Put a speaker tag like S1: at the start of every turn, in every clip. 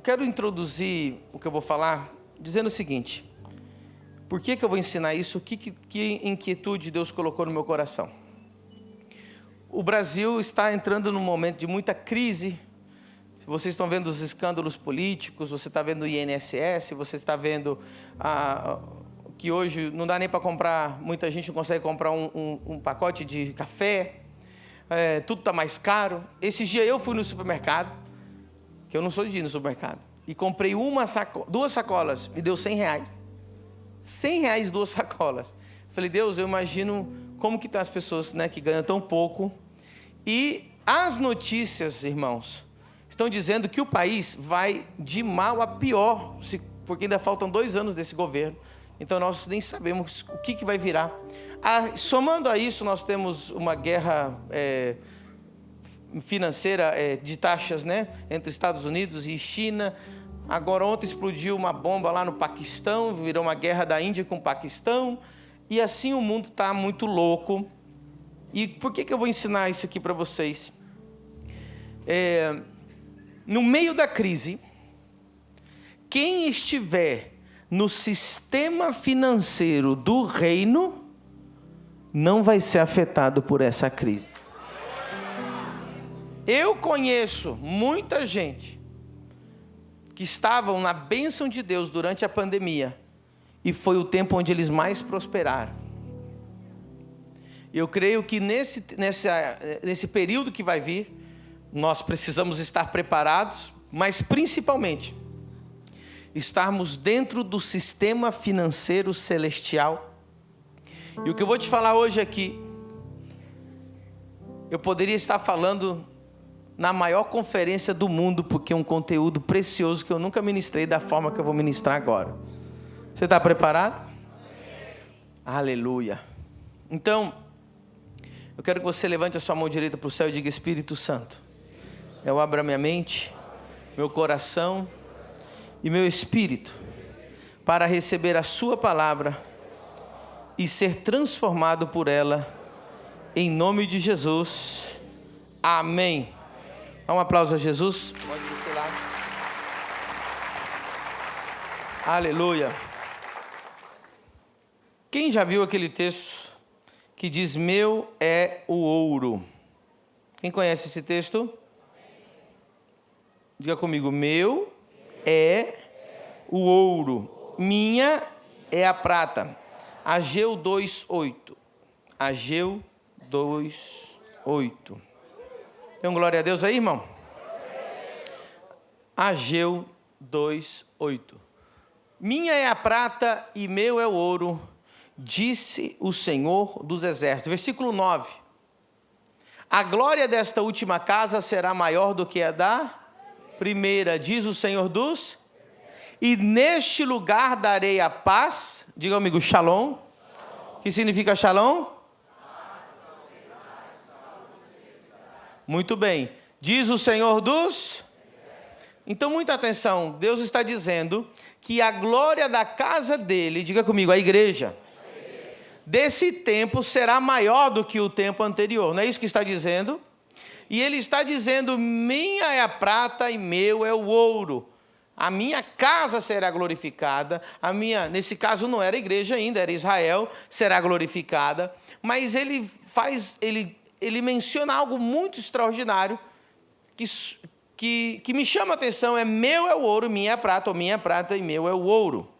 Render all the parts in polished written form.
S1: quero introduzir o que eu vou falar dizendo o seguinte. Por que eu vou ensinar isso? Que inquietude Deus colocou no meu coração? O Brasil está entrando num momento de muita crise. Vocês estão vendo os escândalos políticos, você está vendo o INSS, você está vendo que hoje não dá nem para comprar, muita gente não consegue comprar um pacote de café, tudo está mais caro. Esses dias eu fui no supermercado, que eu não sou de ir no supermercado, e comprei duas sacolas, me deu R$100. R$100, 2 sacolas. Falei, Deus, eu imagino como que estão as pessoas, né, que ganham tão pouco. E as notícias, irmãos, estão dizendo que o país vai de mal a pior, porque ainda faltam 2 anos desse governo. Então nós nem sabemos o que vai virar. Somando a isso, nós temos uma guerra financeira de taxas, né, entre Estados Unidos e China. Agora ontem explodiu uma bomba lá no Paquistão, virou uma guerra da Índia com o Paquistão. E assim o mundo está muito louco. E por que eu vou ensinar isso aqui para vocês? No meio da crise, quem estiver no sistema financeiro do reino não vai ser afetado por essa crise. Eu conheço muita gente que estavam na bênção de Deus durante a pandemia e foi o tempo onde eles mais prosperaram. Eu creio que nesse período que vai vir, nós precisamos estar preparados, mas principalmente estarmos dentro do sistema financeiro celestial. E o que eu vou te falar hoje aqui, eu poderia estar falando na maior conferência do mundo, porque é um conteúdo precioso que eu nunca ministrei da forma que eu vou ministrar agora. Você está preparado? Amém. Aleluia. Então, eu quero que você levante a sua mão direita para o céu e diga, Espírito Santo, eu abro a minha mente, meu coração e meu espírito para receber a sua palavra e ser transformado por ela, em nome de Jesus. Amém. Dá um aplauso a Jesus. Pode descer lá. Aleluia. Quem já viu aquele texto que diz, meu é o ouro? Quem conhece esse texto? Diga comigo, meu é o ouro, minha é a prata. Ageu 2:8. Ageu 2:8. Tem um glória a Deus aí, irmão? Ageu 2:8. Minha é a prata e meu é o ouro, disse o Senhor dos Exércitos. Versículo 9. A glória desta última casa será maior do que a da primeira, diz o Senhor dos. E neste lugar darei a paz. Diga comigo, shalom. Que significa shalom? Muito bem. Diz o Senhor dos. Então, muita atenção. Deus está dizendo que a glória da casa dele, diga comigo, a igreja, desse tempo será maior do que o tempo anterior. Não é isso que está dizendo? E ele está dizendo, minha é a prata e meu é o ouro. A minha casa será glorificada. Nesse caso não era igreja ainda, era Israel, será glorificada. Mas ele menciona algo muito extraordinário que me chama a atenção, meu é o ouro, minha é a prata, ou minha é a prata e meu é o ouro.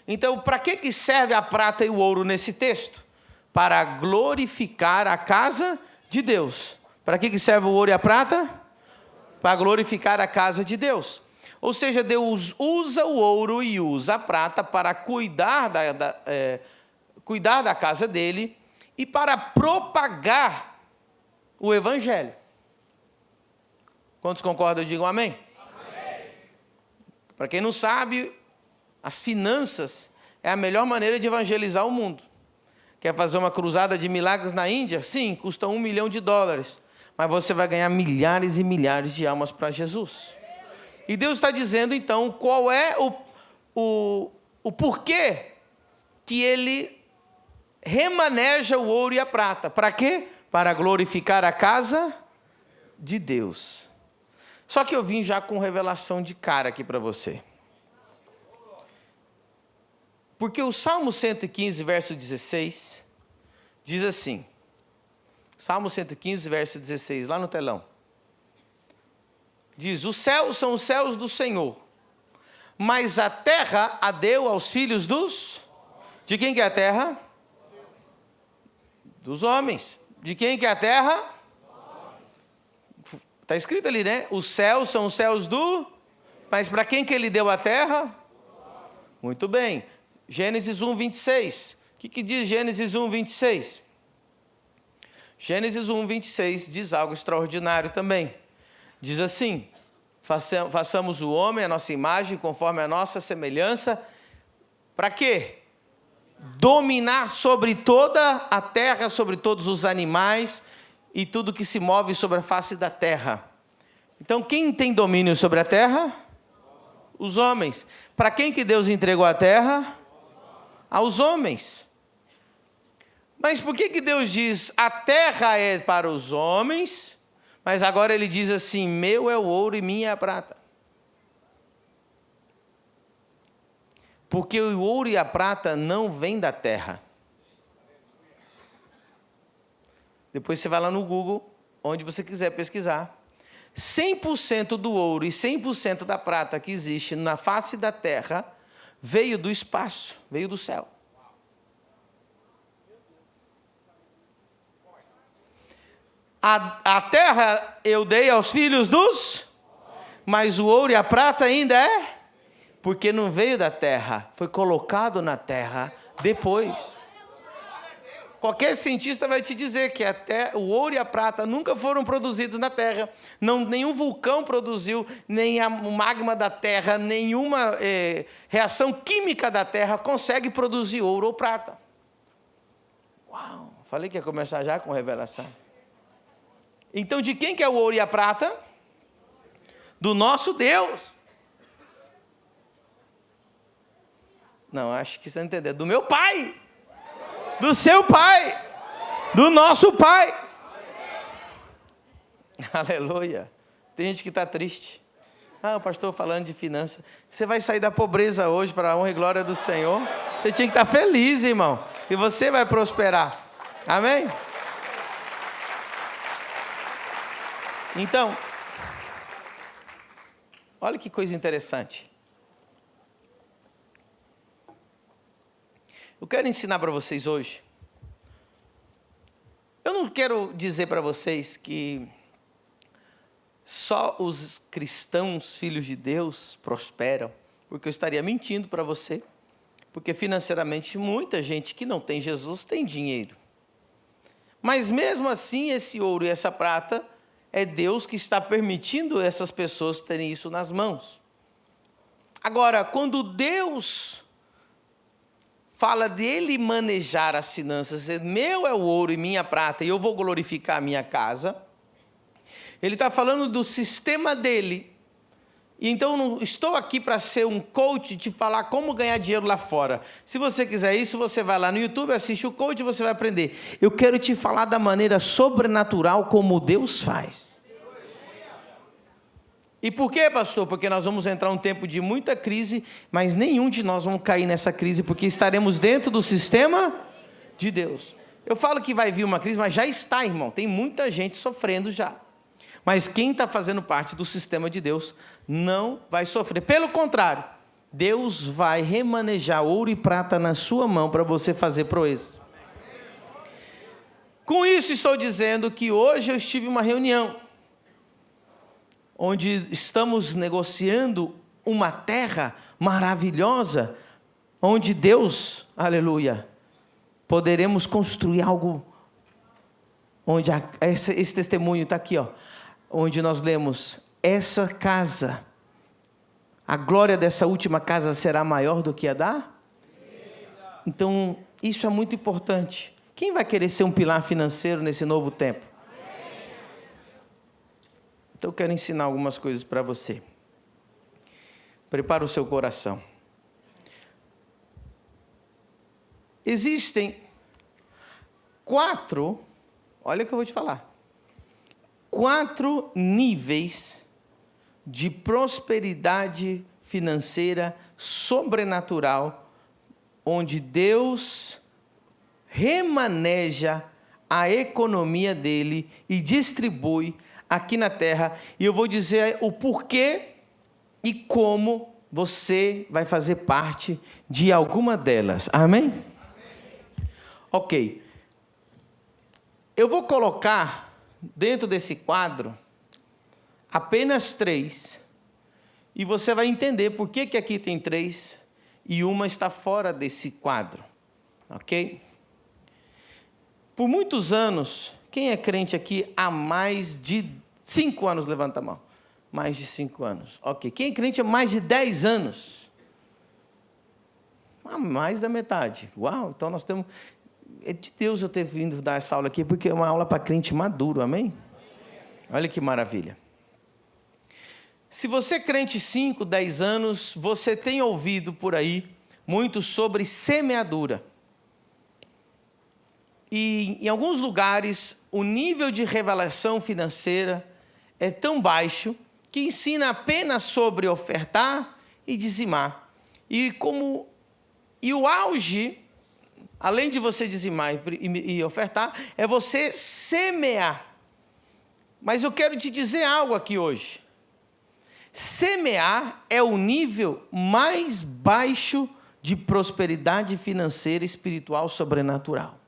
S1: Então, para que serve a prata e o ouro nesse texto? Para glorificar a casa de Deus. Para que serve o ouro e a prata? Para glorificar a casa de Deus. Ou seja, Deus usa o ouro e usa a prata para cuidar da casa dele e para propagar o evangelho. Quantos concordam? Digam amém. Amém. Para quem não sabe, as finanças é a melhor maneira de evangelizar o mundo. Quer fazer uma cruzada de milagres na Índia? Sim, custa $1 milhão. Mas você vai ganhar milhares e milhares de almas para Jesus. E Deus está dizendo, então, qual é o porquê que Ele remaneja o ouro e a prata. Para quê? Para glorificar a casa de Deus. Só que eu vim já com revelação de cara aqui para você. Porque o Salmo 115, verso 16, diz assim, Salmo 115, verso 16, lá no telão. Diz, os céus são os céus do Senhor, mas a terra a deu aos filhos dos... De quem que é a terra? Dos homens. De quem que é a terra? Está escrito ali, né? Os céus são os céus do... Mas para quem que ele deu a terra? Muito bem. Gênesis 1, 26. O que diz Gênesis 1, 26? Gênesis 1, 26 diz algo extraordinário também. Diz assim, façamos o homem a nossa imagem, conforme a nossa semelhança. Para quê? Dominar sobre toda a terra, sobre todos os animais e tudo que se move sobre a face da terra. Então, quem tem domínio sobre a terra? Os homens. Para quem que Deus entregou a terra? Aos homens. Mas por que Deus diz, a terra é para os homens, mas agora ele diz assim, meu é o ouro e minha é a prata? Porque o ouro e a prata não vêm da terra. Depois você vai lá no Google, onde você quiser pesquisar. 100% do ouro e 100% da prata que existe na face da terra veio do espaço, veio do céu. A terra eu dei aos filhos dos, mas o ouro e a prata ainda é, porque não veio da terra, foi colocado na terra depois. Qualquer cientista vai te dizer que até o ouro e a prata nunca foram produzidos na terra. Nenhum vulcão produziu, nem o magma da terra, nenhuma reação química da terra consegue produzir ouro ou prata. Uau! Falei que ia começar já com revelação. Então, de quem que é o ouro e a prata? Do nosso Deus. Não, acho que você não entendeu. Do meu Pai. Do seu Pai. Do nosso Pai. Aleluia. Tem gente que está triste. Ah, o pastor falando de finanças. Você vai sair da pobreza hoje para a honra e glória do Senhor. Você tinha que estar feliz, irmão. Que você vai prosperar. Amém? Então, olha que coisa interessante. Eu quero ensinar para vocês hoje. Eu não quero dizer para vocês que só os cristãos, filhos de Deus, prosperam, porque eu estaria mentindo para você, porque financeiramente muita gente que não tem Jesus tem dinheiro. Mas mesmo assim, esse ouro e essa prata, é Deus que está permitindo essas pessoas terem isso nas mãos. Agora, quando Deus fala dele manejar as finanças, meu é o ouro e minha prata, e eu vou glorificar a minha casa, ele está falando do sistema dele. E então, não estou aqui para ser um coach, de falar como ganhar dinheiro lá fora. Se você quiser isso, você vai lá no YouTube, assiste o coach e você vai aprender. Eu quero te falar da maneira sobrenatural como Deus faz. E por quê, pastor? Porque nós vamos entrar um tempo de muita crise, mas nenhum de nós vamos cair nessa crise, porque estaremos dentro do sistema de Deus. Eu falo que vai vir uma crise, mas já está, irmão. Tem muita gente sofrendo já. Mas quem está fazendo parte do sistema de Deus não vai sofrer. Pelo contrário, Deus vai remanejar ouro e prata na sua mão para você fazer proezas. Com isso estou dizendo que hoje eu estive em uma reunião, onde estamos negociando uma terra maravilhosa, onde Deus, aleluia, poderemos construir algo, onde esse testemunho está aqui, ó. Onde nós lemos, essa casa, a glória dessa última casa será maior do que a da? Então, isso é muito importante. Quem vai querer ser um pilar financeiro nesse novo tempo? Então, eu quero ensinar algumas coisas para você. Prepara o seu coração. Existem 4, olha o que eu vou te falar. 4 níveis de prosperidade financeira sobrenatural, onde Deus remaneja a economia dele e distribui aqui na terra. E eu vou dizer o porquê e como você vai fazer parte de alguma delas. Amém? Amém. Ok. Eu vou colocar dentro desse quadro apenas 3. E você vai entender por que aqui tem 3 e uma está fora desse quadro. Ok? Por muitos anos, quem é crente aqui há mais de 5 anos? Levanta a mão. Mais de 5 anos. Ok. Quem é crente há mais de 10 anos? Mais da metade. Uau, então nós temos... É de Deus eu ter vindo dar essa aula aqui, porque é uma aula para crente maduro, amém? Olha que maravilha. Se você é crente 5, 10 anos, você tem ouvido por aí muito sobre semeadura. E em alguns lugares, o nível de revelação financeira é tão baixo que ensina apenas sobre ofertar e dizimar. E o auge, além de você dizimar e ofertar, é você semear. Mas eu quero te dizer algo aqui hoje. Semear é o nível mais baixo de prosperidade financeira e espiritual sobrenatural.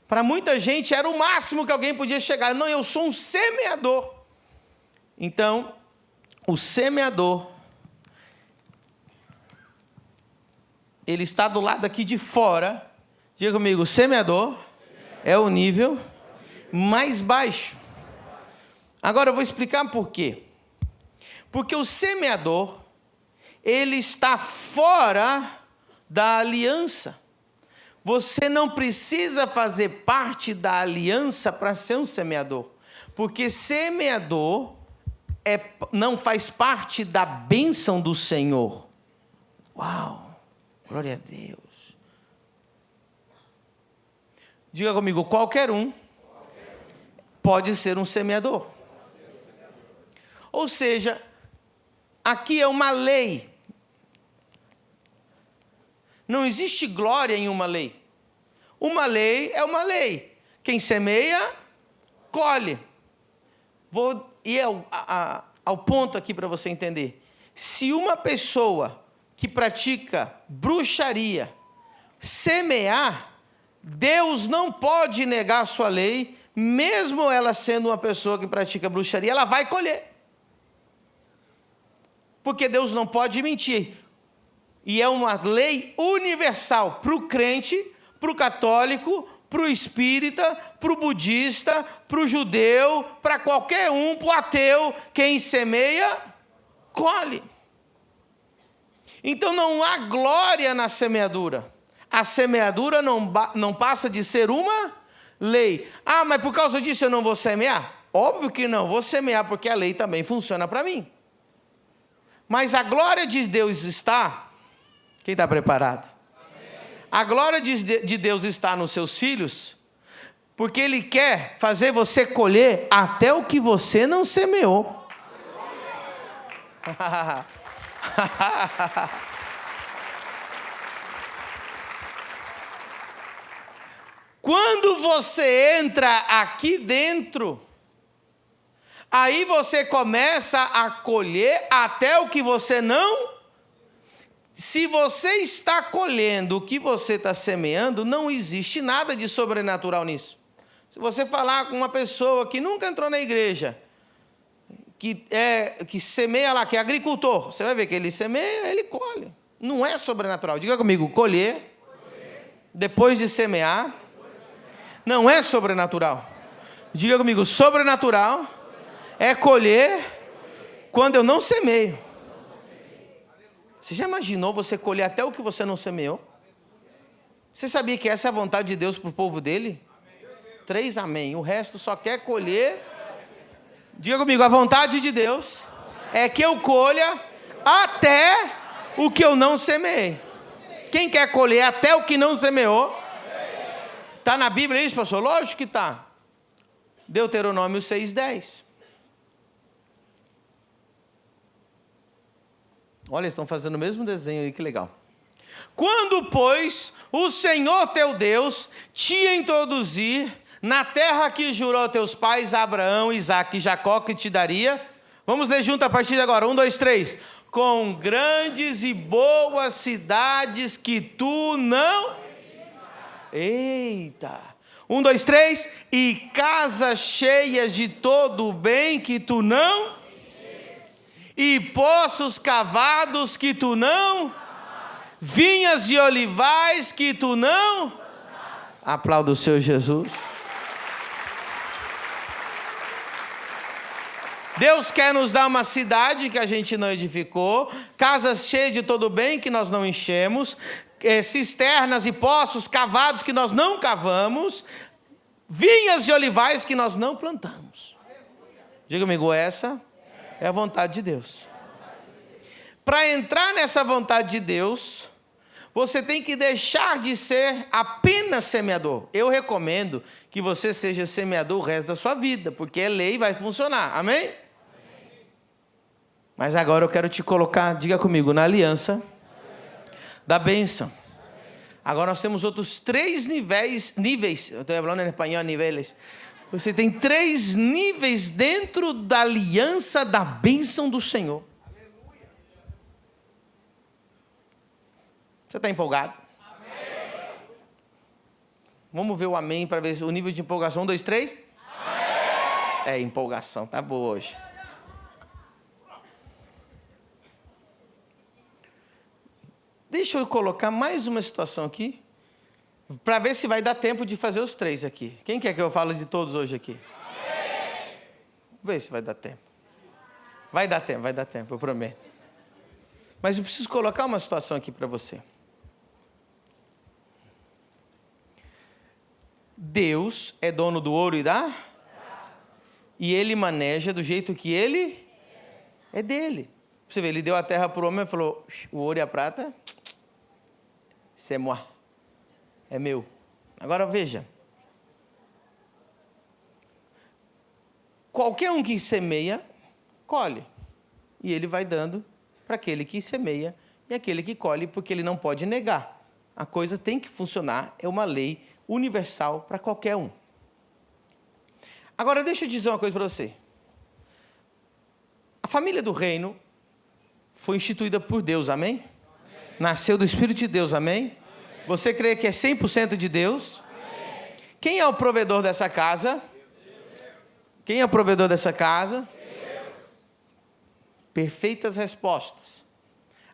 S1: Para muita gente era o máximo que alguém podia chegar. Não, eu sou um semeador. Então, o semeador, ele está do lado aqui de fora. Diga comigo, o semeador é o nível mais baixo. Agora eu vou explicar por quê. Porque o semeador, ele está fora da aliança. Você não precisa fazer parte da aliança para ser um semeador. Porque semeador não faz parte da bênção do Senhor. Uau! Glória a Deus. Diga comigo, qualquer um pode ser um semeador. Ou seja, aqui é uma lei. Não existe glória em uma lei. Uma lei é uma lei. Quem semeia, colhe. Vou ir ao ponto aqui para você entender. Se uma pessoa que pratica bruxaria semear, Deus não pode negar a sua lei, mesmo ela sendo uma pessoa que pratica bruxaria, ela vai colher. Porque Deus não pode mentir. E é uma lei universal para o crente, para o católico, para o espírita, para o budista, para o judeu, para qualquer um, para o ateu. Quem semeia, colhe. Então não há glória na semeadura. A semeadura não passa de ser uma lei. Ah, mas por causa disso eu não vou semear? Óbvio que não, vou semear porque a lei também funciona para mim. Mas a glória de Deus está... Quem está preparado? A glória de Deus está nos seus filhos, porque Ele quer fazer você colher até o que você não semeou. Quando você entra aqui dentro, aí você começa a colher até o que você não... Se você está colhendo o que você está semeando, não existe nada de sobrenatural nisso. Se você falar com uma pessoa que nunca entrou na igreja, que semeia lá, que é agricultor, você vai ver que ele semeia, ele colhe. Não é sobrenatural. Diga comigo, colher, depois de semear, não é sobrenatural. Diga comigo, sobrenatural é colher quando eu não semeio. Você já imaginou você colher até o que você não semeou? Você sabia que essa é a vontade de Deus para o povo dele? 3 amém. O resto só quer colher. Diga comigo, a vontade de Deus é que eu colha até o que eu não semeei. Quem quer colher até o que não semeou? Está na Bíblia isso, pastor? Lógico que está. Deuteronômio 6:10. Olha, estão fazendo o mesmo desenho aí, que legal. Quando, pois, o Senhor teu Deus te introduzir na terra que jurou a teus pais, Abraão, Isaque e Jacó, que te daria. Vamos ler junto a partir de agora. 1, 2, 3. Com grandes e boas cidades que tu não... Eita! 1, 2, 3. E casas cheias de todo o bem que tu não... E poços cavados que tu não... Vinhas e olivais que tu não... Aplauda o Senhor Jesus. Deus quer nos dar uma cidade que a gente não edificou, casas cheias de todo bem que nós não enchemos, cisternas e poços cavados que nós não cavamos, vinhas e olivais que nós não plantamos. Diga comigo, essa é a vontade de Deus. Para entrar nessa vontade de Deus, você tem que deixar de ser apenas semeador. Eu recomendo que você seja semeador o resto da sua vida, porque é lei e vai funcionar. Amém? Mas agora eu quero te colocar, diga comigo, na aliança da bênção. Agora nós temos outros 3 níveis, eu estou falando em espanhol, níveis. Você tem 3 níveis dentro da aliança da bênção do Senhor. Você está empolgado? Amém. Vamos ver o amém para ver o nível de empolgação. 1, 2, 3. Amém. É, empolgação, tá boa hoje. Deixa eu colocar mais uma situação aqui, para ver se vai dar tempo de fazer os 3 aqui. Quem quer que eu fale de todos hoje aqui? Amém. Vamos ver se vai dar tempo. Vai dar tempo, eu prometo. Mas eu preciso colocar uma situação aqui para você. Deus é dono do ouro e da... E Ele maneja do jeito que Ele é dele. Você vê, Ele deu a terra para o homem e falou, o ouro e a prata, c'est moi, é meu. Agora veja, qualquer um que semeia, colhe. E Ele vai dando para aquele que semeia e aquele que colhe, porque Ele não pode negar. A coisa tem que funcionar, é uma lei universal para qualquer um. Agora, deixa eu dizer uma coisa para você. A família do reino foi instituída por Deus, amém? Nasceu do Espírito de Deus, amém? Você crê que é 100% de Deus? Amém. Quem é o provedor dessa casa? Quem é o provedor dessa casa? Deus. Perfeitas respostas.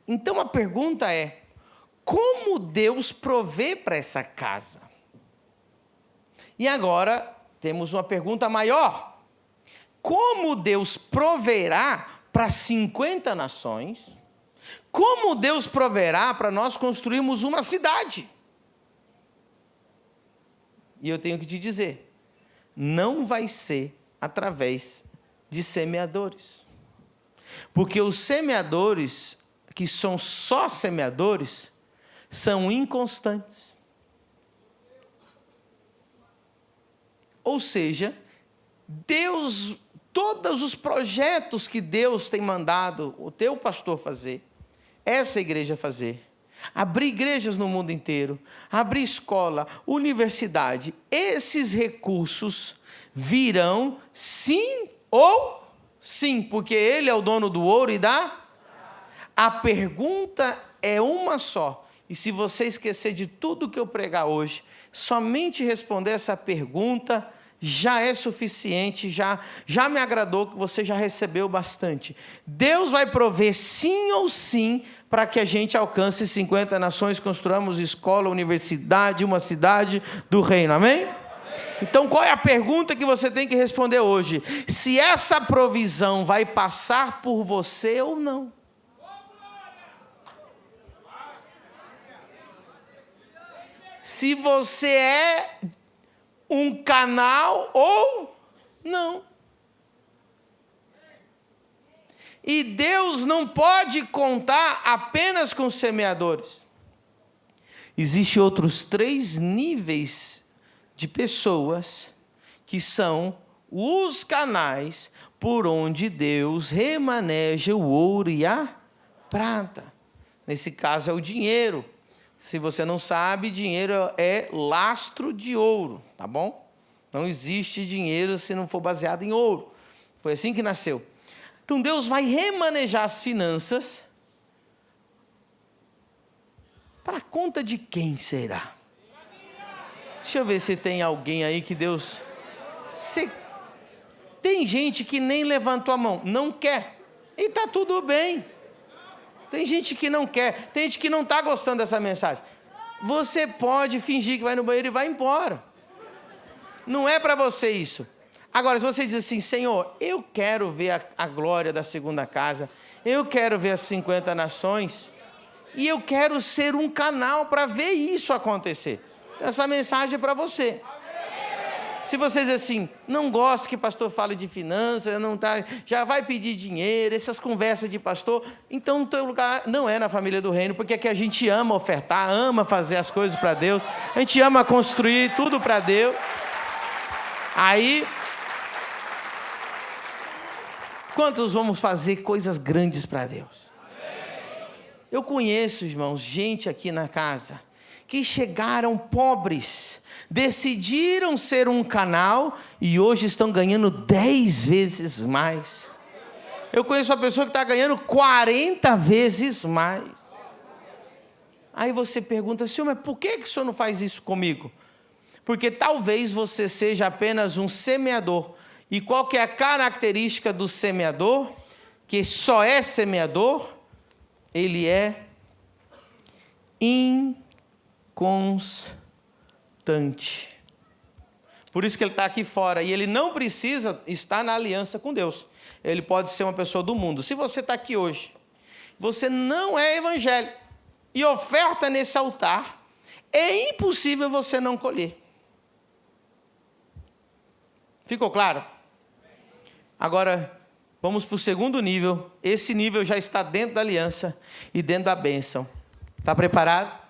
S1: Então a pergunta é, como Deus provê para essa casa? E agora temos uma pergunta maior. Como Deus proverá para 50 nações? Como Deus proverá para nós construirmos uma cidade? E eu tenho que te dizer, não vai ser através de semeadores. Porque os semeadores, que são só semeadores, são inconstantes. Ou seja, Deus, todos os projetos que Deus tem mandado o teu pastor fazer, essa igreja fazer, abrir igrejas no mundo inteiro, abrir escola, universidade, esses recursos virão sim ou sim, porque Ele é o dono do ouro e da... A pergunta é uma só, e se você esquecer de tudo que eu pregar hoje, somente responder essa pergunta já é suficiente, já me agradou, que você já recebeu bastante. Deus vai prover sim ou sim para que a gente alcance 50 nações, construamos escola, universidade, uma cidade do reino, amém? Então qual é a pergunta que você tem que responder hoje? Se essa provisão vai passar por você ou não? Se você é um canal ou não. E Deus não pode contar apenas com semeadores. Existem outros 3 níveis de pessoas que são os canais por onde Deus remaneja o ouro e a prata. Nesse caso é o dinheiro. Se você não sabe, dinheiro é lastro de ouro, tá bom? Não existe dinheiro se não for baseado em ouro. Foi assim que nasceu. Então Deus vai remanejar as finanças. Para conta de quem será? Deixa eu ver se tem alguém aí que Deus... Tem gente que nem levantou a mão, não quer. E está tudo bem. Tem gente que não quer, tem gente que não está gostando dessa mensagem. Você pode fingir que vai no banheiro e vai embora. Não é para você isso. Agora, se você diz assim, Senhor, eu quero ver a glória da segunda casa, eu quero ver as 50 nações, e eu quero ser um canal para ver isso acontecer. Então, essa mensagem é para você. Se você diz assim, não gosto que pastor fale de finanças, não tá, já vai pedir dinheiro, essas conversas de pastor, então o teu lugar não é na família do reino, porque aqui a gente ama ofertar, ama fazer as coisas para Deus, a gente ama construir tudo para Deus. Aí, quantos vamos fazer coisas grandes para Deus? Eu conheço, irmãos, gente aqui na casa, que chegaram pobres, decidiram ser um canal e hoje estão ganhando 10 vezes mais. Eu conheço uma pessoa que está ganhando 40 vezes mais. Aí você pergunta, Senhor, mas por que o Senhor não faz isso comigo? Porque talvez você seja apenas um semeador. E qual que é a característica do semeador? Que só é semeador, ele é inconstante. Por isso que ele está aqui fora. E ele não precisa estar na aliança com Deus. Ele pode ser uma pessoa do mundo. Se você está aqui hoje, você não é evangélico e oferta nesse altar, é impossível você não colher. Ficou claro? Agora, vamos para o segundo nível. Esse nível já está dentro da aliança e dentro da bênção. Está preparado?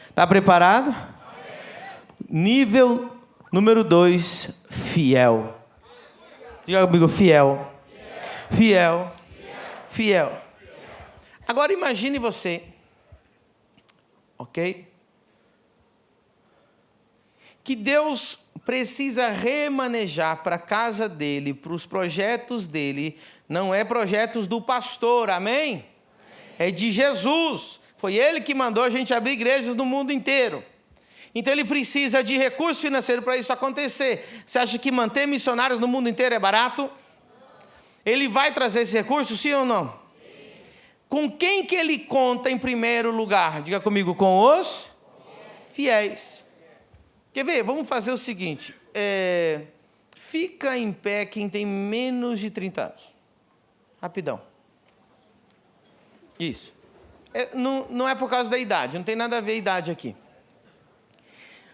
S1: Está preparado? Nível número 2, fiel. Diga comigo, fiel. Fiel. Fiel. Agora imagine você, ok? Que Deus precisa remanejar para a casa dele, para os projetos dele, não é projetos do pastor, amém? É de Jesus. Foi ele que mandou a gente abrir igrejas no mundo inteiro. Então ele precisa de recurso financeiro para isso acontecer. Você acha que manter missionários no mundo inteiro é barato? Ele vai trazer esse recurso, sim ou não? Sim. Com quem que ele conta em primeiro lugar? Diga comigo, com os fiéis. Quer ver? Vamos fazer o seguinte. Fica em pé quem tem menos de 30 anos. Rapidão. Isso. Não é por causa da idade, não tem nada a ver a idade aqui.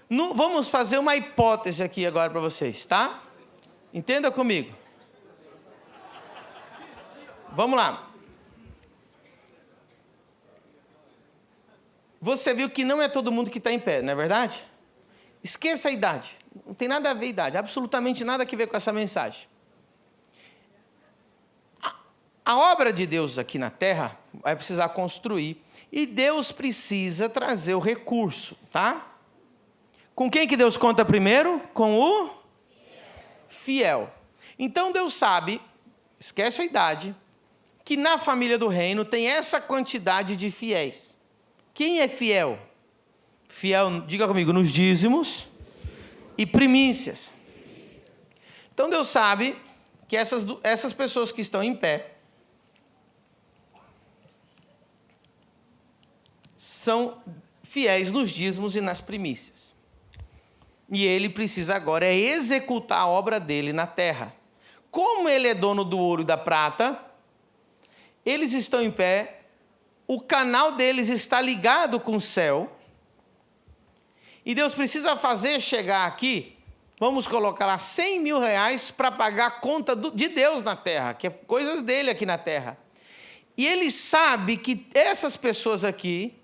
S1: Vamos fazer uma hipótese aqui agora para vocês, tá? Entenda comigo. Vamos lá. Você viu que não é todo mundo que está em pé, não é verdade? Esqueça a idade. Não tem nada a ver a idade, absolutamente nada a ver com essa mensagem. A obra de Deus aqui na terra vai precisar construir e Deus precisa trazer o recurso, tá? Com quem que Deus conta primeiro? Com o fiel. Então Deus sabe, esquece a idade, que na família do reino tem essa quantidade de fiéis. Quem é fiel? Fiel, diga comigo, nos dízimos e primícias. Então Deus sabe que essas pessoas que estão em pé são fiéis nos dízimos e nas primícias. E ele precisa agora executar a obra dele na terra. Como ele é dono do ouro e da prata, eles estão em pé, o canal deles está ligado com o céu, e Deus precisa fazer chegar aqui, vamos colocar lá 100 mil reais para pagar a conta de Deus na terra, que é coisas dele aqui na terra. E ele sabe que essas pessoas aqui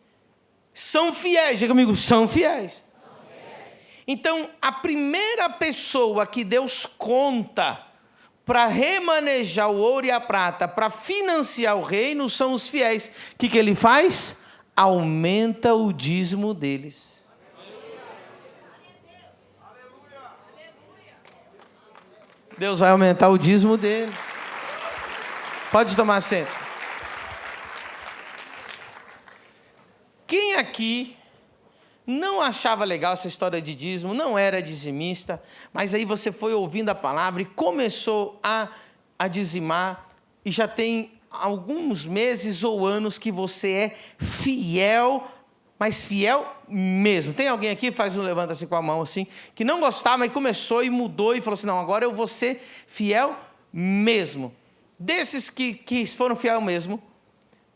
S1: são fiéis, diga comigo, são fiéis. Então, a primeira pessoa que Deus conta para remanejar o ouro e a prata, para financiar o reino, são os fiéis. O que ele faz? Aumenta o dízimo deles. Deus vai aumentar o dízimo deles. Pode tomar assento. Quem aqui não achava legal essa história de dízimo, não era dizimista, mas aí você foi ouvindo a palavra e começou a dizimar, e já tem alguns meses ou anos que você é fiel, mas fiel mesmo. Tem alguém aqui, levanta assim com a mão assim, que não gostava, mas começou e mudou e falou assim, não, agora eu vou ser fiel mesmo. Desses que foram fiel mesmo,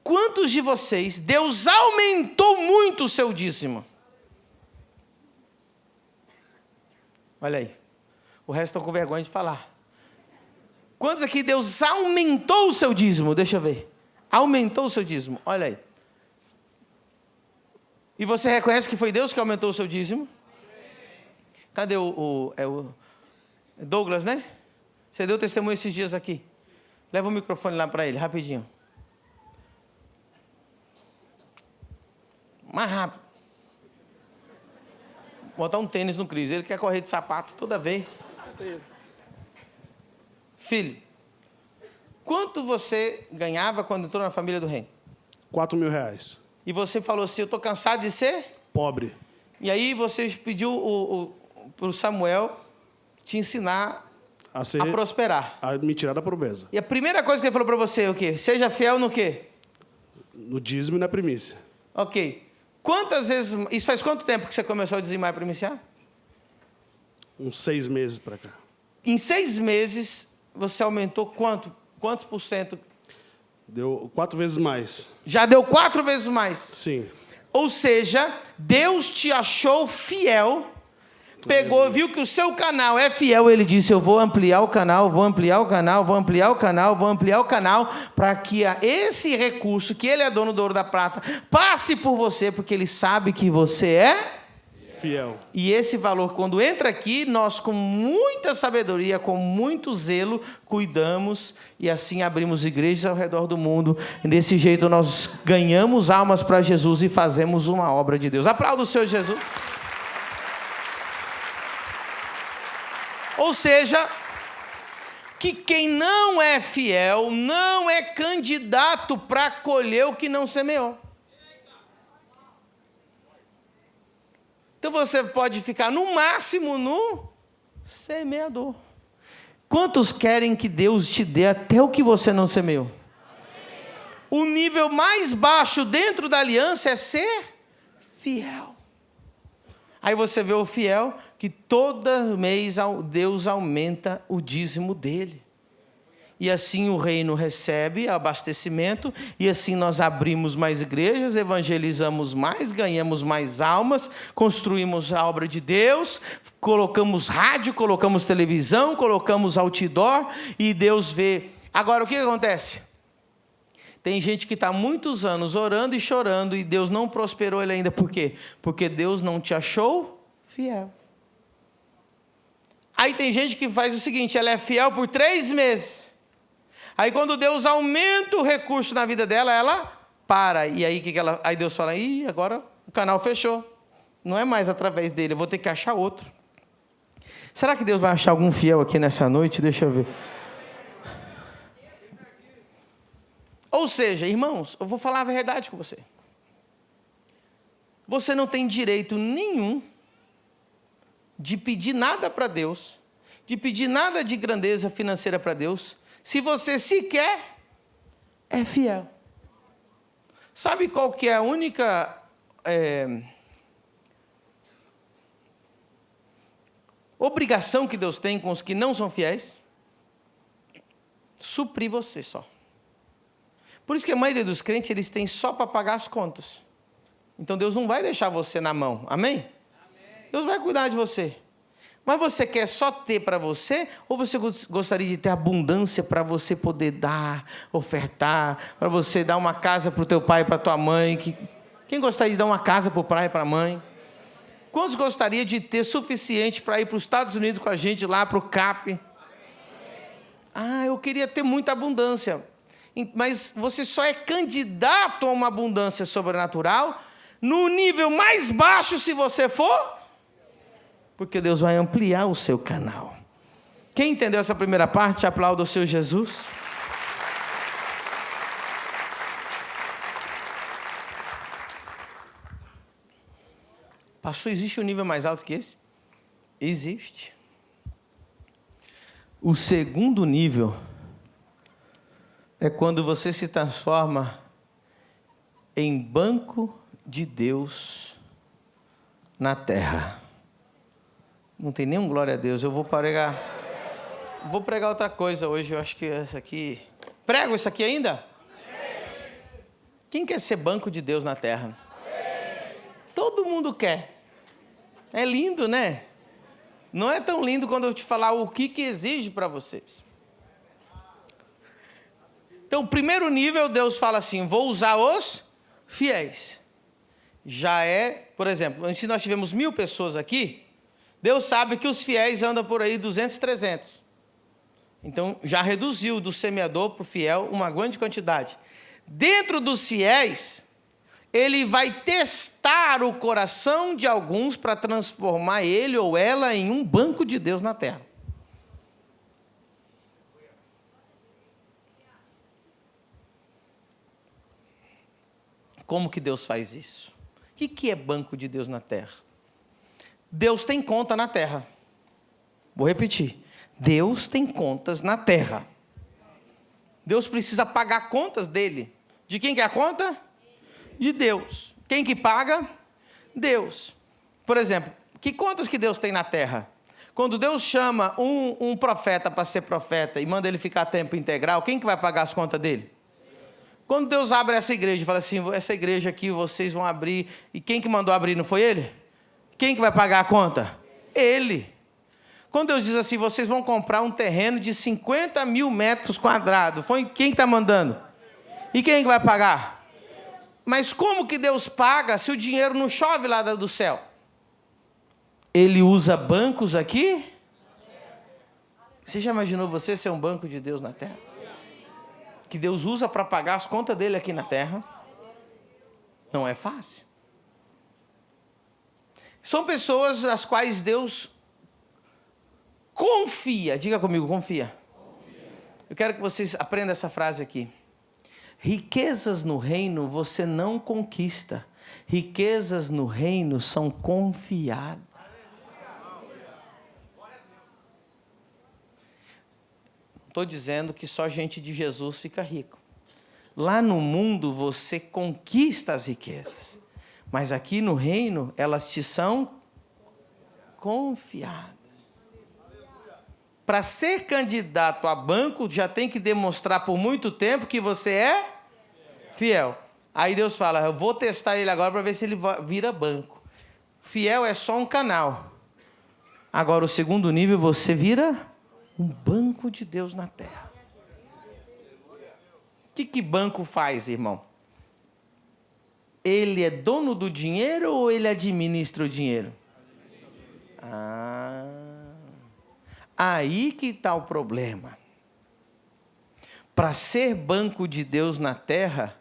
S1: quantos de vocês, Deus aumentou muito o seu dízimo? Olha aí, o resto estão com vergonha de falar. Quantos aqui Deus aumentou o seu dízimo? Deixa eu ver. Aumentou o seu dízimo, olha aí. E você reconhece que foi Deus que aumentou o seu dízimo? Cadê o Douglas, né? Você deu testemunho esses dias aqui. Leva o microfone lá para ele, rapidinho. Mais rápido. Botar um tênis no Cris. Ele quer correr de sapato toda vez. Filho, quanto você ganhava quando entrou na família do reino?
S2: R$4.000.
S1: E você falou assim, eu estou cansado de ser
S2: Pobre.
S1: E aí você pediu para o Samuel te ensinar a prosperar.
S2: A me tirar da pobreza.
S1: E a primeira coisa que ele falou para você é o quê? Seja fiel no quê?
S2: No dízimo e na primícia.
S1: Ok. Quantas vezes... Isso faz quanto tempo que você começou a dizimar e primiciar?
S2: Uns 6 meses para cá.
S1: Em 6 meses, você aumentou quanto? Quantos por cento?
S2: Deu 4 vezes mais.
S1: Já deu 4 vezes mais.
S2: Sim.
S1: Ou seja, Deus te achou fiel, pegou, viu que o seu canal é fiel, ele disse, eu vou ampliar o canal, vou ampliar o canal, vou ampliar o canal, vou ampliar o canal, para que esse recurso, que ele é dono do ouro e da prata, passe por você, porque ele sabe que você é
S2: fiel.
S1: E esse valor, quando entra aqui, nós com muita sabedoria, com muito zelo, cuidamos e assim abrimos igrejas ao redor do mundo. E desse jeito nós ganhamos almas para Jesus e fazemos uma obra de Deus. Aplauda o Senhor Jesus. Ou seja, que quem não é fiel não é candidato para colher o que não semeou. Então você pode ficar no máximo no semeador. Quantos querem que Deus te dê até o que você não semeou? O nível mais baixo dentro da aliança é ser fiel. Aí você vê o fiel que todo mês Deus aumenta o dízimo dele. E assim o reino recebe abastecimento, e assim nós abrimos mais igrejas, evangelizamos mais, ganhamos mais almas, construímos a obra de Deus, colocamos rádio, colocamos televisão, colocamos outdoor, e Deus vê. Agora, o que acontece? Tem gente que está há muitos anos orando e chorando, e Deus não prosperou ele ainda. Por quê? Porque Deus não te achou fiel. Aí tem gente que faz o seguinte, ela é fiel por 3 meses. Aí quando Deus aumenta o recurso na vida dela, ela para. E aí, aí Deus fala, ih, agora o canal fechou. Não é mais através dele, eu vou ter que achar outro. Será que Deus vai achar algum fiel aqui nessa noite? Deixa eu ver. Ou seja, irmãos, eu vou falar a verdade com você. Você não tem direito nenhum de pedir nada para Deus, de pedir nada de grandeza financeira para Deus, se você sequer é fiel. Sabe qual que é a única obrigação que Deus tem com os que não são fiéis? Suprir você só. Por isso que a maioria dos crentes, eles têm só para pagar as contas. Então Deus não vai deixar você na mão, amém? Amém. Deus vai cuidar de você. Mas você quer só ter para você, ou você gostaria de ter abundância para você poder dar, ofertar, para você dar uma casa para o teu pai e para a tua mãe? Quem gostaria de dar uma casa para o pai e para a mãe? Quantos gostaria de ter suficiente para ir para os Estados Unidos com a gente lá, para o CAP? Ah, eu queria ter muita abundância. Mas você só é candidato a uma abundância sobrenatural no nível mais baixo se você for, porque Deus vai ampliar o seu canal. Quem entendeu essa primeira parte, aplauda o seu Jesus. Pastor, existe um nível mais alto que esse? Existe. O segundo nível é quando você se transforma em banco de Deus na terra. Não tem nenhum glória a Deus. Eu vou pregar outra coisa hoje. Eu acho que essa aqui... Prego isso aqui ainda? Quem quer ser banco de Deus na terra? Todo mundo quer. É lindo, né? Não é tão lindo quando eu te falar o que exige para vocês. Então, o primeiro nível, Deus fala assim, vou usar os fiéis. Já é, por exemplo, se nós tivemos 1000 pessoas aqui, Deus sabe que os fiéis andam por aí 200, 300. Então, já reduziu do semeador para o fiel uma grande quantidade. Dentro dos fiéis, Ele vai testar o coração de alguns para transformar ele ou ela em um banco de Deus na terra. Como que Deus faz isso? O que é banco de Deus na terra? Deus tem conta na terra. Vou repetir. Deus tem contas na terra. Deus precisa pagar contas dele. De quem que é a conta? De Deus. Quem que paga? Deus. Por exemplo, que contas que Deus tem na terra? Quando Deus chama um profeta para ser profeta e manda ele ficar a tempo integral, quem que vai pagar as contas dele? Quando Deus abre essa igreja e fala assim, essa igreja aqui vocês vão abrir, e quem que mandou abrir, não foi ele? Quem que vai pagar a conta? Ele. Quando Deus diz assim, vocês vão comprar um terreno de 50 mil metros quadrados, foi quem que está mandando? E quem que vai pagar? Mas como que Deus paga se o dinheiro não chove lá do céu? Ele usa bancos aqui? Você já imaginou você ser um banco de Deus na terra? Que Deus usa para pagar as contas dele aqui na terra? Não é fácil. São pessoas as quais Deus confia. Diga comigo, confia. Eu quero que vocês aprendam essa frase aqui. Riquezas no reino você não conquista. Riquezas no reino são confiadas. Não estou dizendo que só gente de Jesus fica rico. Lá no mundo você conquista as riquezas. Mas aqui no reino elas te são confiadas. Para ser candidato a banco, já tem que demonstrar por muito tempo que você é fiel. Aí Deus fala, eu vou testar ele agora para ver se ele vira banco. Fiel é só um canal. Agora, o segundo nível, você vira um banco de Deus na terra. O que banco faz, irmão? Ele é dono do dinheiro ou ele administra o dinheiro? Aí que está o problema. Para ser banco de Deus na terra,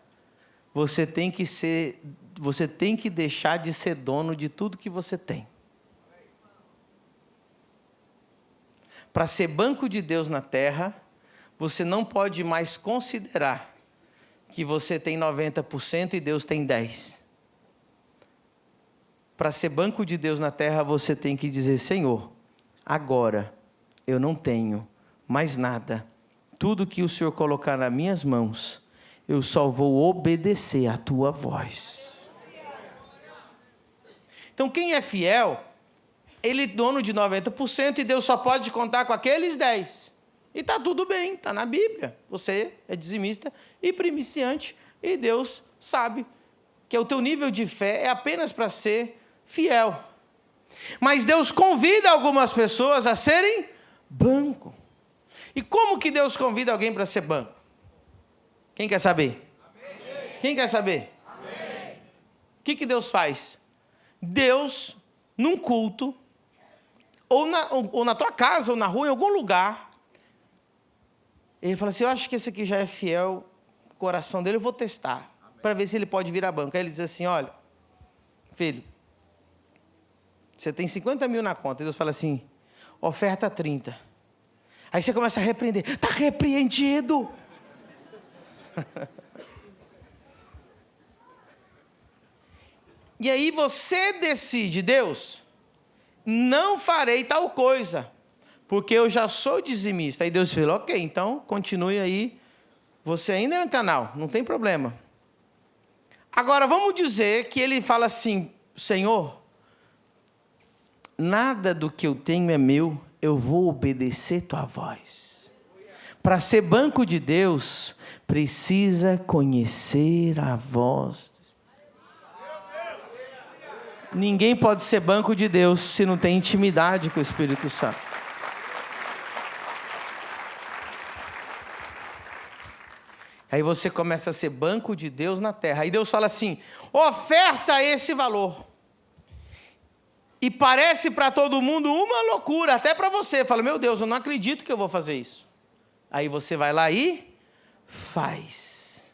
S1: você tem que deixar de ser dono de tudo que você tem. Para ser banco de Deus na terra, você não pode mais considerar que você tem 90% e Deus tem 10%. Para ser banco de Deus na terra, você tem que dizer, Senhor, agora eu não tenho mais nada. Tudo que o Senhor colocar nas minhas mãos, eu só vou obedecer à tua voz. Então, quem é fiel, ele é dono de 90% e Deus só pode contar com aqueles 10%. E está tudo bem, está na Bíblia. Você é dizimista e primiciante e Deus sabe que o teu nível de fé é apenas para ser fiel. Mas Deus convida algumas pessoas a serem banco. E como que Deus convida alguém para ser banco? Quem quer saber? Amém. Quem quer saber? Amém. O que Deus faz? Deus, num culto, ou na tua casa, ou na rua, em algum lugar, Ele falou assim, eu acho que esse aqui já é fiel, o coração dele, eu vou testar, para ver se ele pode virar banco. Aí ele diz assim, olha, filho, você tem 50 mil na conta. E Deus fala assim, oferta 30. Aí você começa a repreender, está repreendido. E aí você decide, Deus, não farei tal coisa, porque eu já sou dizimista. Aí Deus falou, ok, então continue aí, você ainda é um canal, não tem problema. Agora vamos dizer que ele fala assim, Senhor, nada do que eu tenho é meu, eu vou obedecer tua voz. Para ser banco de Deus, precisa conhecer a voz. Ninguém pode ser banco de Deus se não tem intimidade com o Espírito Santo. Aí você começa a ser banco de Deus na terra. Aí Deus fala assim, oferta esse valor. E parece para todo mundo uma loucura, até para você. Fala, meu Deus, eu não acredito que eu vou fazer isso. Aí você vai lá e faz.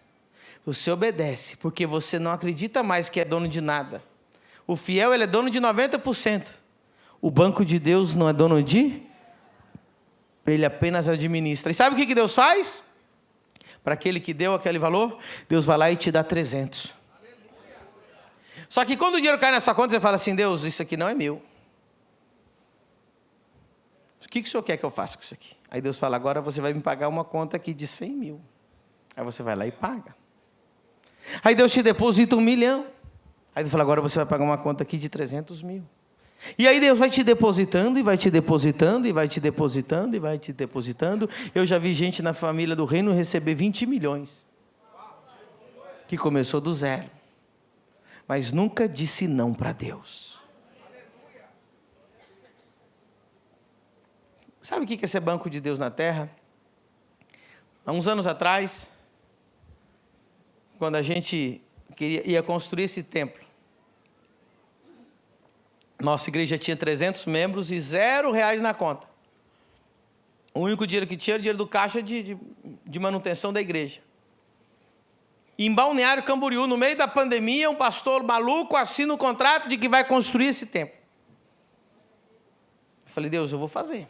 S1: Você obedece, porque você não acredita mais que é dono de nada. O fiel, ele é dono de 90%. O banco de Deus não é dono de... Ele apenas administra. E sabe o que Deus faz? Para aquele que deu aquele valor, Deus vai lá e te dá 300. Só que quando o dinheiro cai na sua conta, você fala assim, Deus, isso aqui não é meu. O que o Senhor quer que eu faça com isso aqui? Aí Deus fala, agora você vai me pagar uma conta aqui de 100 mil. Aí você vai lá e paga. Aí Deus te deposita 1 milhão. Aí Deus fala, agora você vai pagar uma conta aqui de 300 mil. E aí Deus vai te depositando, e vai te depositando, e vai te depositando, e vai te depositando. Eu já vi gente na família do reino receber 20 milhões. Que começou do zero. Mas nunca disse não para Deus. Sabe o que é ser banco de Deus na terra? Há uns anos atrás, quando a gente ia construir esse templo, nossa igreja tinha 300 membros e R$0 na conta. O único dinheiro que tinha era o dinheiro do caixa de manutenção da igreja. Em Balneário Camboriú, no meio da pandemia, um pastor maluco assina um contrato de que vai construir esse templo. Eu falei, Deus, eu vou fazer.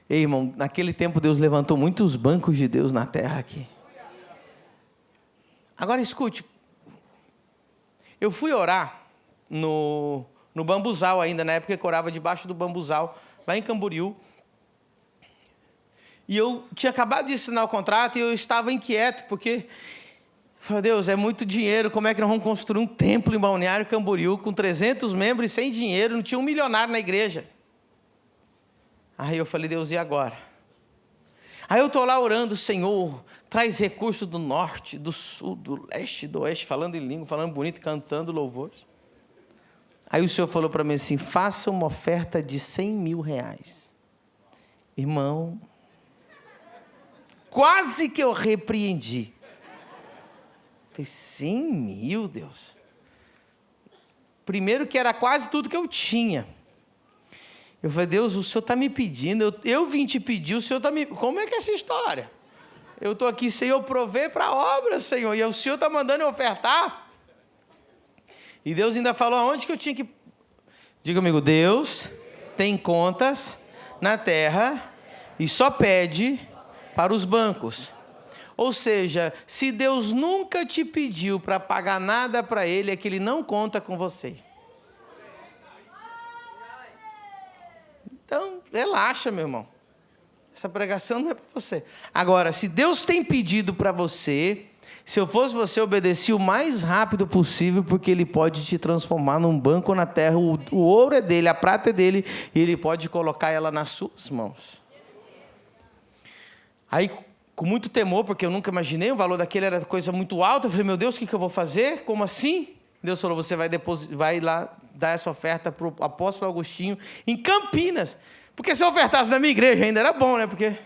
S1: Ei, irmão, naquele tempo Deus levantou muitos bancos de Deus na terra aqui. Agora escute, eu fui orar no bambuzal ainda, na época que eu orava debaixo do bambuzal, lá em Camboriú. E eu tinha acabado de assinar o contrato e eu estava inquieto, porque, falei, Deus, é muito dinheiro, como é que nós vamos construir um templo em Balneário Camboriú com 300 membros e sem dinheiro, não tinha um milionário na igreja. Aí eu falei, Deus, e agora? Aí eu estou lá orando, Senhor, traz recursos do norte, do sul, do leste, do oeste, falando em língua, falando bonito, cantando louvores. Aí o Senhor falou para mim assim, faça uma oferta de R$100 mil. Irmão, quase que eu repreendi. Falei, 100 mil, Deus? Primeiro que era quase tudo que eu tinha. Eu falei, Deus, o Senhor está me pedindo, eu vim te pedir, o Senhor está me... Como é que é essa história? Eu estou aqui, Senhor, prover para a obra, Senhor, e o Senhor está mandando eu ofertar? E Deus ainda falou aonde que eu tinha que... Diga comigo, Deus tem contas na terra e só pede para os bancos. Ou seja, se Deus nunca te pediu para pagar nada para Ele, é que Ele não conta com você. Então, relaxa, meu irmão. Essa pregação não é para você. Agora, se Deus tem pedido para você, se eu fosse você, obedecia o mais rápido possível, porque Ele pode te transformar num banco na terra. O ouro é dele, a prata é dele, e Ele pode colocar ela nas suas mãos. Aí, com muito temor, porque eu nunca imaginei, o valor daquele era coisa muito alta, eu falei, meu Deus, o que eu vou fazer? Como assim? Deus falou, você vai lá dar essa oferta para o apóstolo Agostinho, em Campinas. Porque se eu ofertasse na minha igreja ainda era bom, né? Porque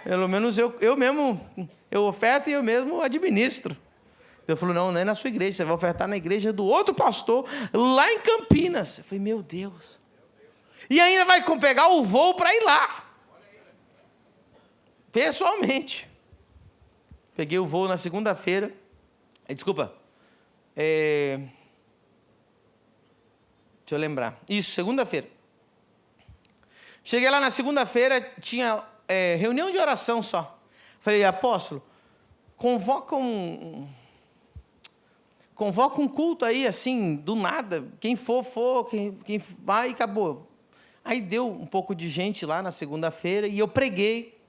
S1: pelo menos eu mesmo, eu oferto e eu mesmo administro. Deus falou, não é na sua igreja, você vai ofertar na igreja do outro pastor, lá em Campinas. Eu falei, meu Deus. E ainda vai pegar o voo para ir lá. pessoalmente. Peguei o voo na segunda-feira. Desculpa. Deixa eu lembrar. Isso, segunda-feira. Cheguei lá na segunda-feira, tinha reunião de oração só. Falei, apóstolo, convoca um culto aí, assim, do nada. Quem for, quem vai, e acabou. Aí deu um pouco de gente lá na segunda-feira e eu preguei.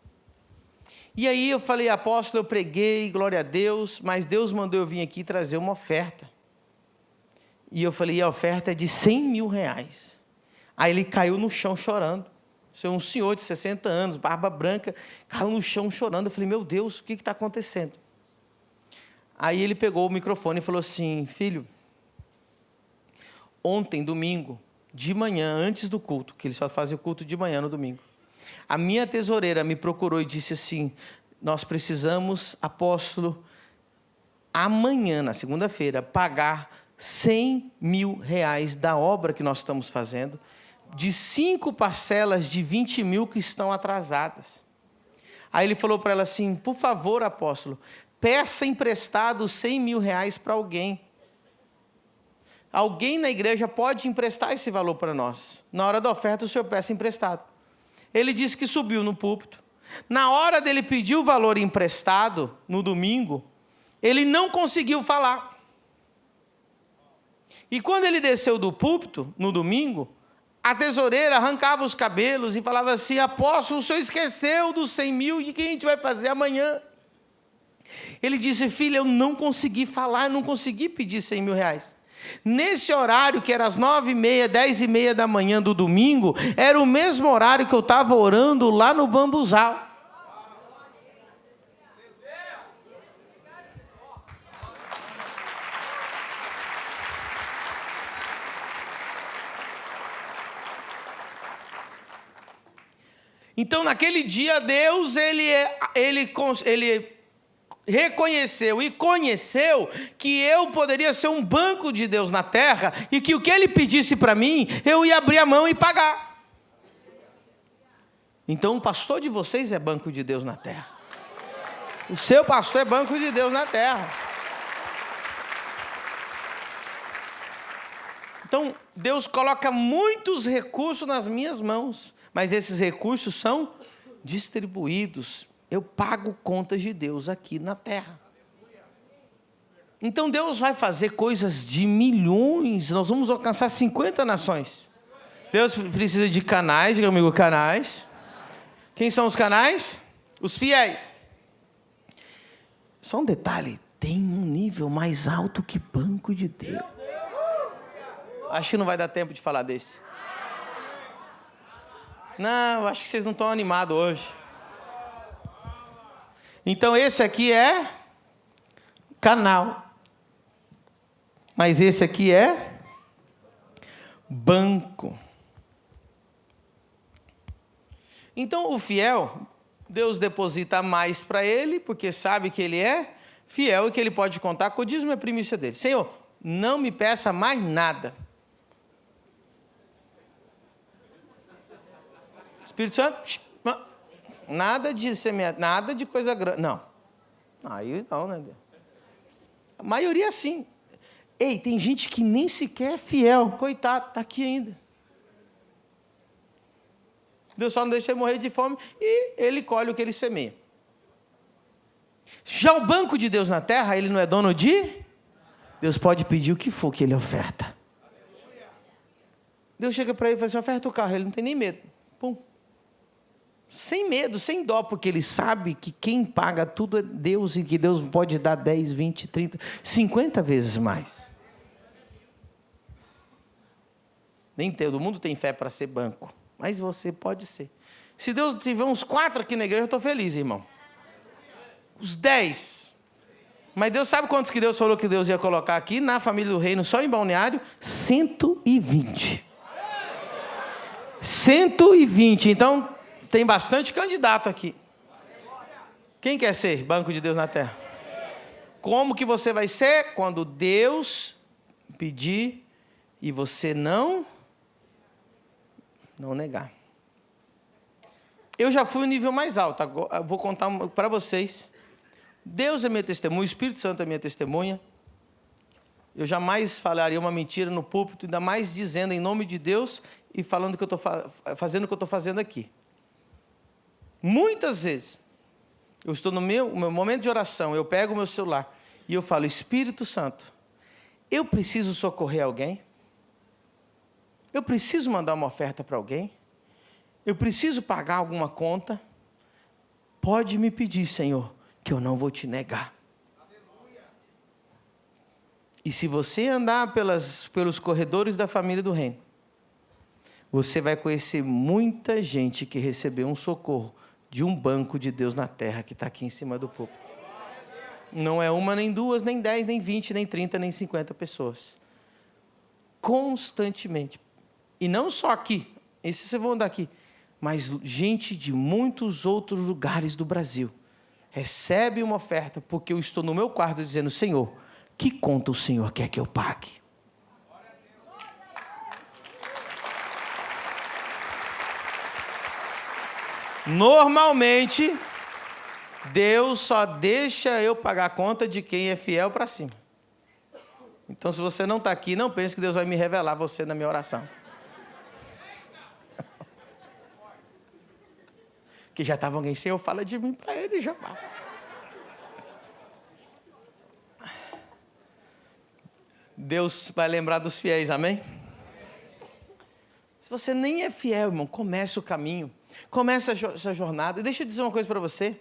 S1: E aí eu falei, apóstolo, eu preguei, glória a Deus, mas Deus mandou eu vir aqui trazer uma oferta. E eu falei, a oferta é de 100 mil reais. Aí ele caiu no chão chorando. Um senhor de 60 anos, barba branca, caiu no chão chorando. Eu falei, meu Deus, o que está acontecendo? Aí ele pegou o microfone e falou assim, filho, ontem, domingo, de manhã, antes do culto, que ele só fazia o culto de manhã no domingo, a minha tesoureira me procurou e disse assim, nós precisamos, apóstolo, amanhã, na segunda-feira, pagar 100 mil reais da obra que nós estamos fazendo, de 5 parcelas de 20 mil que estão atrasadas. Aí ele falou para ela assim, por favor, apóstolo, peça emprestado 100 mil reais para alguém. Alguém na igreja pode emprestar esse valor para nós. Na hora da oferta, o senhor peça emprestado. Ele disse que subiu no púlpito. Na hora dele pedir o valor emprestado, no domingo, ele não conseguiu falar. E quando ele desceu do púlpito, no domingo, a tesoureira arrancava os cabelos e falava assim, apóstolo, o senhor esqueceu dos 100 mil, e o que a gente vai fazer amanhã? Ele disse, filha, eu não consegui falar, eu não consegui pedir 100 mil reais. Nesse horário, que era às 9h30, 10h30 da manhã do domingo, era o mesmo horário que eu estava orando lá no bambuzal. Então, naquele dia, Deus, ele reconheceu e conheceu que eu poderia ser um banco de Deus na terra e que o que ele pedisse para mim, eu ia abrir a mão e pagar. Então, o pastor de vocês é banco de Deus na terra. O seu pastor é banco de Deus na terra. Então, Deus coloca muitos recursos nas minhas mãos, mas esses recursos são distribuídos. Eu pago contas de Deus aqui na terra. Então Deus vai fazer coisas de milhões. Nós vamos alcançar 50 nações. Deus precisa de canais, diga comigo, canais. Quem são os canais? Os fiéis. Só um detalhe, tem um nível mais alto que banco de Deus. Acho que não vai dar tempo de falar desse. Não, acho que vocês não estão animados hoje. Então esse aqui é canal. Mas esse aqui é banco. Então o fiel, Deus deposita mais para ele, porque sabe que ele é fiel e que ele pode contar com o dízimo e a primícia dele. Senhor, não me peça mais nada. Espírito Santo, nada de semear, nada de coisa grande. Não. Aí não, né? A maioria sim. Ei, tem gente que nem sequer é fiel. Coitado, está aqui ainda. Deus só não deixa ele morrer de fome e ele colhe o que ele semeia. Já o banco de Deus na terra, ele não é dono de? Deus pode pedir o que for que ele oferta. Deus chega para ele e fala assim, oferta o carro. Ele não tem nem medo. Pum. Sem medo, sem dó, porque ele sabe que quem paga tudo é Deus e que Deus pode dar 10, 20, 30, 50 vezes mais. Nem todo mundo tem fé para ser banco, mas você pode ser. Se Deus tiver uns 4 aqui na igreja, eu estou feliz, irmão. Os 10. Mas Deus sabe quantos que Deus falou que Deus ia colocar aqui na família do reino, só em Balneário? 120. 120, então tem bastante candidato aqui. Quem quer ser banco de Deus na terra? Como que você vai ser? Quando Deus pedir e você não negar. Eu já fui um nível mais alto. Agora, eu vou contar para vocês. Deus é minha testemunha, o Espírito Santo é minha testemunha. Eu jamais falaria uma mentira no púlpito, ainda mais dizendo em nome de Deus e falando que eu estou fazendo o que eu estou fazendo aqui. Muitas vezes, eu estou no meu momento de oração, eu pego o meu celular e eu falo, Espírito Santo, eu preciso socorrer alguém? Eu preciso mandar uma oferta para alguém? Eu preciso pagar alguma conta? Pode me pedir, Senhor, que eu não vou te negar. E se você andar pelos corredores da família do reino, você vai conhecer muita gente que recebeu um socorro de um banco de Deus na terra que está aqui em cima do púlpito. Não é uma, nem duas, nem 10, nem 20, nem 30, nem 50 pessoas. Constantemente. E não só aqui, esses vocês vão andar aqui, mas gente de muitos outros lugares do Brasil recebe uma oferta porque eu estou no meu quarto dizendo, Senhor, que conta o Senhor quer que eu pague? Normalmente, Deus só deixa eu pagar a conta de quem é fiel para cima. Então, se você não está aqui, não pense que Deus vai me revelar você na minha oração. Que já estava alguém, Senhor, fala de mim para ele já. Deus vai lembrar dos fiéis, amém? Se você nem é fiel, irmão, comece o caminho. Comece essa jornada. E deixa eu dizer uma coisa para você.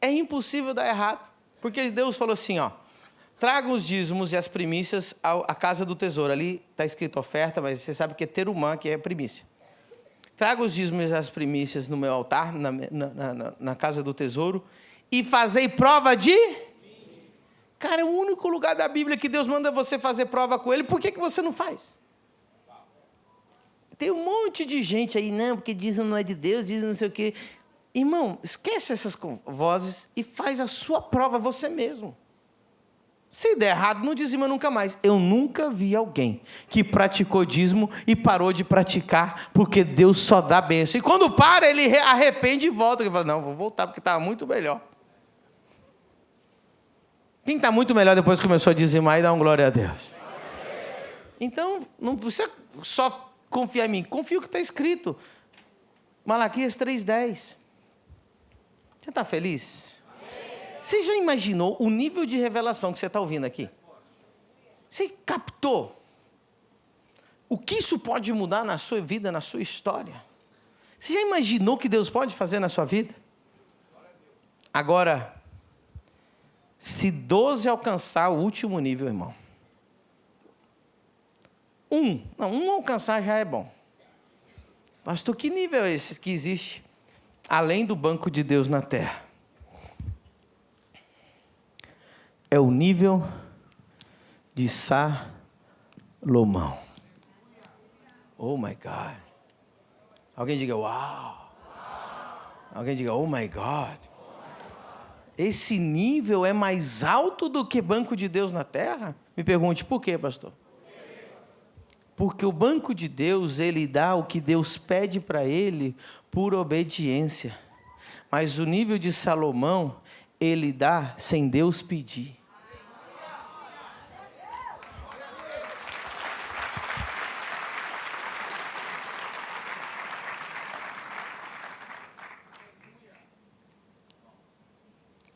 S1: É impossível dar errado. Porque Deus falou assim, ó. Tragam os dízimos e as primícias à casa do tesouro. Ali está escrito oferta, mas você sabe que é terumã, que é primícia. Traga os dízimos e as primícias no meu altar, na casa do tesouro. E fazei prova de... Cara, é o único lugar da Bíblia que Deus manda você fazer prova com Ele. Por que você não faz? Tem um monte de gente aí, não, porque dizem não é de Deus, dizem não sei o quê. Irmão, esquece essas vozes e faz a sua prova você mesmo. Se der errado, não dizima nunca mais. Eu nunca vi alguém que praticou dízimo e parou de praticar porque Deus só dá bênção. E quando para, ele arrepende e volta. Ele fala, não, vou voltar porque estava muito melhor. Quem está muito melhor depois que começou a dizimar e dá um glória a Deus? Então, não precisa só confiar em mim. Confia o que está escrito. Malaquias 3:10. Você está feliz? Você já imaginou o nível de revelação que você está ouvindo aqui? Você captou? O que isso pode mudar na sua vida, na sua história? Você já imaginou o que Deus pode fazer na sua vida? Agora, se 12 alcançar o último nível, irmão. Um alcançar já é bom. Pastor, que nível é esse que existe além do banco de Deus na terra? É o nível de Salomão. Oh my God. Alguém diga, uau. Alguém diga, oh my God. Esse nível é mais alto do que banco de Deus na terra? Me pergunte, por quê, pastor? Porque o banco de Deus, ele dá o que Deus pede para ele por obediência. Mas o nível de Salomão, ele dá sem Deus pedir.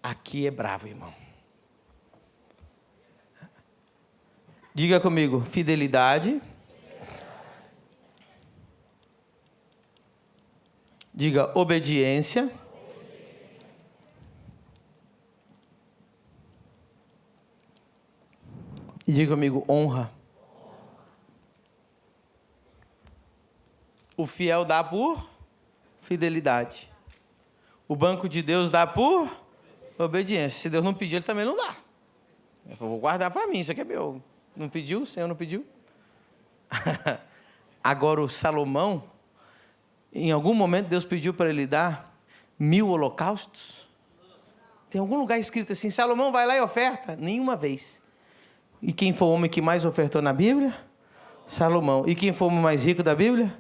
S1: Aqui é bravo, irmão. Diga comigo, fidelidade. Diga obediência. E diga comigo, honra. O fiel dá por fidelidade. O banco de Deus dá por obediência. Se Deus não pedir, ele também não dá. Eu vou guardar para mim, isso aqui é meu. Não pediu? O Senhor não pediu? Agora o Salomão, em algum momento Deus pediu para ele dar 1000 holocaustos. Tem algum lugar escrito assim, Salomão vai lá e oferta? Nenhuma vez. E quem foi o homem que mais ofertou na Bíblia? Salomão. E quem foi o homem mais rico da Bíblia?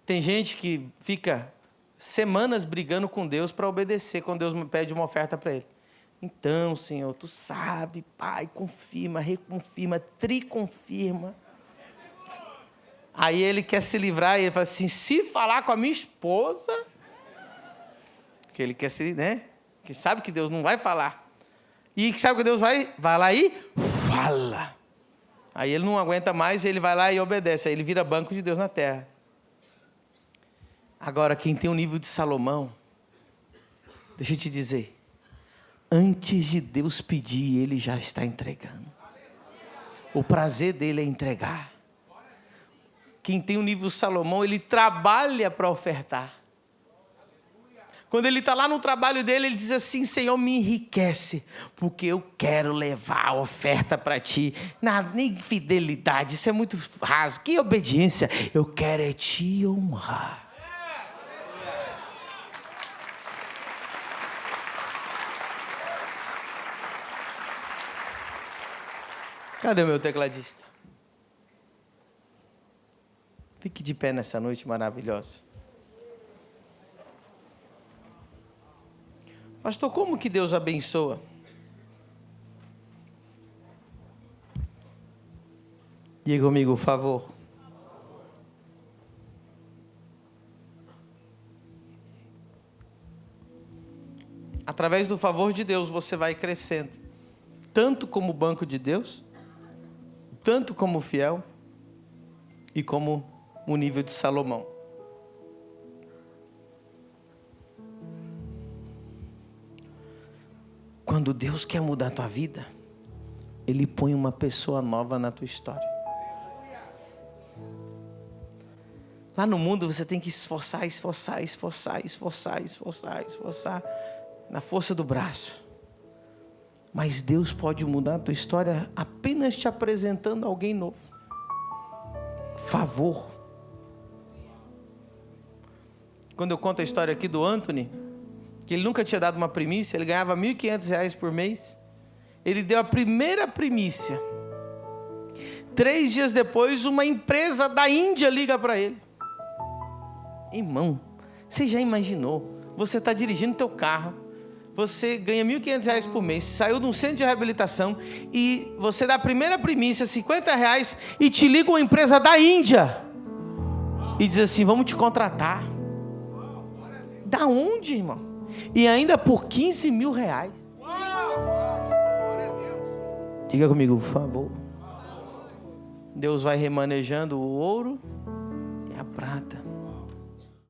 S1: Tem gente que fica semanas brigando com Deus para obedecer quando Deus pede uma oferta para ele. Então, Senhor, tu sabe, Pai, confirma, reconfirma, triconfirma. Aí ele quer se livrar e ele fala assim, se falar com a minha esposa, que ele quer se, né? Que sabe que Deus não vai falar. E que sabe que Deus vai lá e fala. Aí ele não aguenta mais, ele vai lá e obedece. Aí ele vira banco de Deus na terra. Agora, quem tem o nível de Salomão, deixa eu te dizer, antes de Deus pedir, ele já está entregando. O prazer dele é entregar. Quem tem o nível de Salomão, ele trabalha para ofertar. Quando ele está lá no trabalho dele, ele diz assim, Senhor, me enriquece, porque eu quero levar a oferta para ti. Nem fidelidade, isso é muito raso. Que obediência? Eu quero é te honrar. Cadê o meu tecladista? Fique de pé nessa noite maravilhosa. Pastor, como que Deus abençoa? Diga comigo, por favor. Através do favor de Deus, você vai crescendo. Tanto como banco de Deus, tanto como fiel e como o nível de Salomão. Quando Deus quer mudar a tua vida, Ele põe uma pessoa nova na tua história. Lá no mundo você tem que esforçar, na força do braço. Mas Deus pode mudar a tua história apenas te apresentando alguém novo. Favor. Quando eu conto a história aqui do Anthony, que ele nunca tinha dado uma primícia, ele ganhava R$ 1.500 por mês. Ele deu a primeira primícia. 3 dias depois, uma empresa da Índia liga para ele. Irmão, você já imaginou? Você está dirigindo teu carro, você ganha R$ 1.500 por mês, saiu de um centro de reabilitação e você dá a primeira primícia, R$50, e te liga uma empresa da Índia e diz assim, vamos te contratar. Da onde, irmão? E ainda por R$15 mil. Diga comigo, por favor. Deus vai remanejando o ouro e a prata.